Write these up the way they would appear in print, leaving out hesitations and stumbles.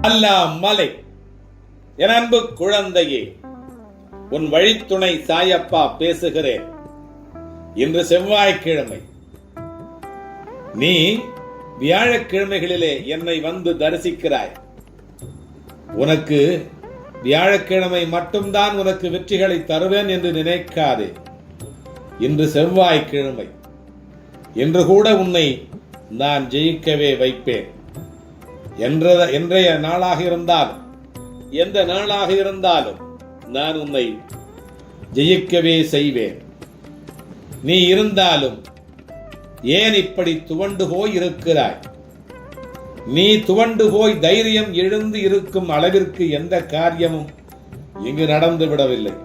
அல்லாஹ் மலை. என் அன்பு குழந்தையே, உன் வழித்துணை சாயப்பா பேசுகிறேன். இன்று செவ்வாய்க்கிழமை. நீ வியாழக்கிழமைகளிலே என்னை வந்து தரிசிக்கிறாய். உனக்கு வியாழக்கிழமை மட்டும்தான் உனக்கு வெற்றிகளை தருவேன் என்று நினைக்காதே. இன்று செவ்வாய்க்கிழமை. இன்று கூட உன்னை நான் ஜெயிக்கவே வைப்பேன். என்றைய நாளாக இருந்தாலும் எந்த நாளாக இருந்தாலும் நான் உன்னை ஜெயிக்கவே செய்வேன். நீ இருந்தாலும் ஏன் இப்படி துவண்டு போய் இருக்கிறாய்? நீ துவண்டு போய் தைரியம் எழுந்து இருக்கும் அளவிற்கு எந்த காரியமும் இங்கு நடந்து விடவில்லை.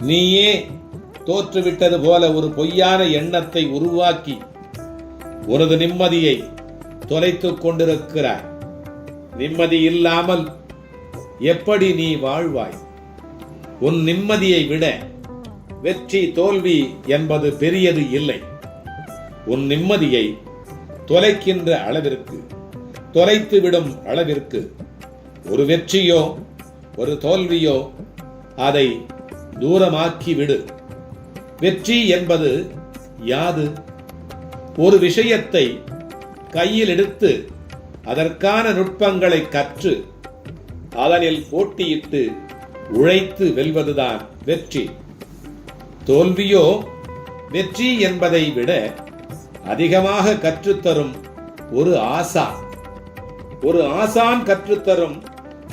நீயே தோற்றுவிட்டது போல ஒரு பொய்யான எண்ணத்தை உருவாக்கி உனது நிம்மதியை தொலைத்துக் கொண்டிருக்கிறாய். நிம்மதி இல்லாமல் எப்படி நீ வாழ்வாய்? உன் நிம்மதியை விட வெற்றி தோல்வி என்பது பெரியது இல்லை. உன் நிம்மதியை தொலைக்கின்ற அளவிற்கு, தொலைத்துவிடும் அளவிற்கு ஒரு வெற்றியோ ஒரு தோல்வியோ அதை தூரமாக்கி விடு. வெற்றி என்பது யாது? ஒரு விஷயத்தை கையில் எடுத்து அதற்கான நுட்பங்களை கற்று அதனில் போட்டியிட்டு உழைத்து வெல்வதுதான் வெற்றி. தோல்வியோ வெற்றி என்பதை விட அதிகமாக கற்றுத்தரும் ஒரு ஆசான். ஒரு ஆசான் கற்றுத்தரும்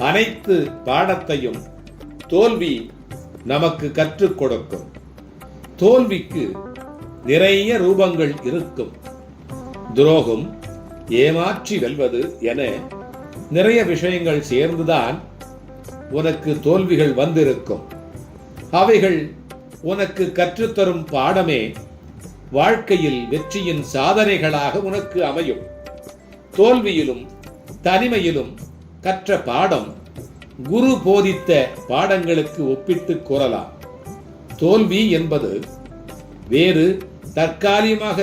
அனைத்து பாடத்தையும் தோல்வி நமக்கு கற்றுக் கொடுக்கும். தோல்விக்கு நிறைய ரூபங்கள் இருக்கும். துரோகம், ஏமாற்றி வெல்வது என நிறைய விஷயங்கள் சேர்ந்துதான் உனக்கு தோல்விகள் வந்திருக்கும். அவைகள் உனக்கு கற்றுத்தரும் பாடமே வாழ்க்கையில் வெற்றியின் சாதனைகளாக உனக்கு அமையும். தோல்வியிலும் தனிமையிலும் கற்ற பாடம் குரு போதித்த பாடங்களுக்கு ஒப்பிட்டு கூறலாம். தோல்வி என்பது வேறு தற்காலிகமாக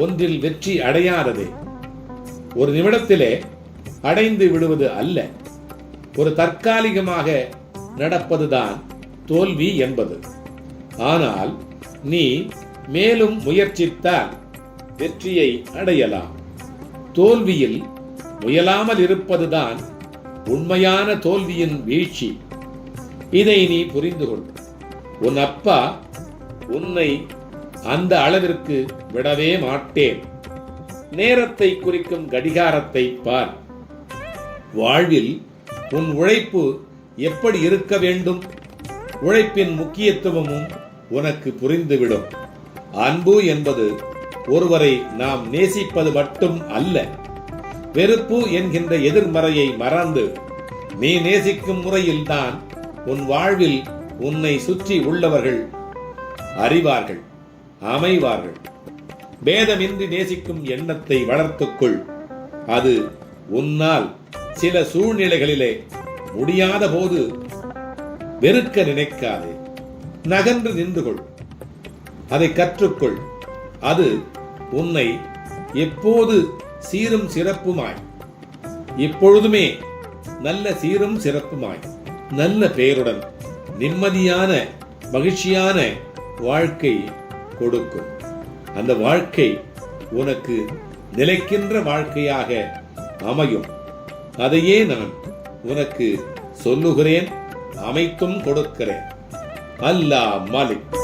ஒன்றில் வெற்றி அடையாததே. ஒரு நிமிடத்திலே அடைந்து விடுவது அல்ல. ஒரு தற்காலிகமாக நடப்பதுதான் தோல்வி என்பது. ஆனால் நீ மேலும் முயற்சித்தால் வெற்றியை அடையலாம். தோல்வியில் முயலாமல் இருப்பதுதான் உண்மையான தோல்வியின் வீழ்ச்சி. இதை நீ புரிந்து கொள். உன் அப்பா உன்னை அந்த அளவிற்கு விடவே மாட்டேன். நேரத்தை குறிக்கும் கடிகாரத்தை பார். வாழ்வில் உன் உழைப்பு எப்படி இருக்க வேண்டும்? உழைப்பின் முக்கியத்துவமும் உனக்கு புரிந்துவிடும். அன்பு என்பது ஒருவரை நாம் நேசிப்பது மட்டும் அல்ல. வெறுப்பு என்கின்ற எதிர்மறையை மறந்து நீ நேசிக்கும் முறையில்தான் உன் வாழ்வில் உன்னை சுற்றி உள்ளவர்கள் அறிவார்கள், அமைவார்கள். பேதமின்றி நேசிக்கும் எண்ணத்தை வளர்த்துக்கொள். அது உன்னால் சில சூழ்நிலைகளிலே முடியாத போது வெறுக்க நினைக்காதே. நகன்று நின்று கொள். அதை கற்றுக்கொள். அது உன்னை எப்போது சீரும் சிறப்புமாய், இப்பொழுதுமே நல்ல சீரும் சிறப்புமாய், நல்ல பெயருடன் நிம்மதியான மகிழ்ச்சியான வாழ்க்கை கொடுக்கும். அந்த வாழ்க்கை உனக்கு நிலைக்கின்ற வாழ்க்கையாக அமையும். அதையே நான் உனக்கு சொல்லுகிறேன், அமைத்தும் கொடுக்கிறேன். அல்லாஹ் மாலிக்.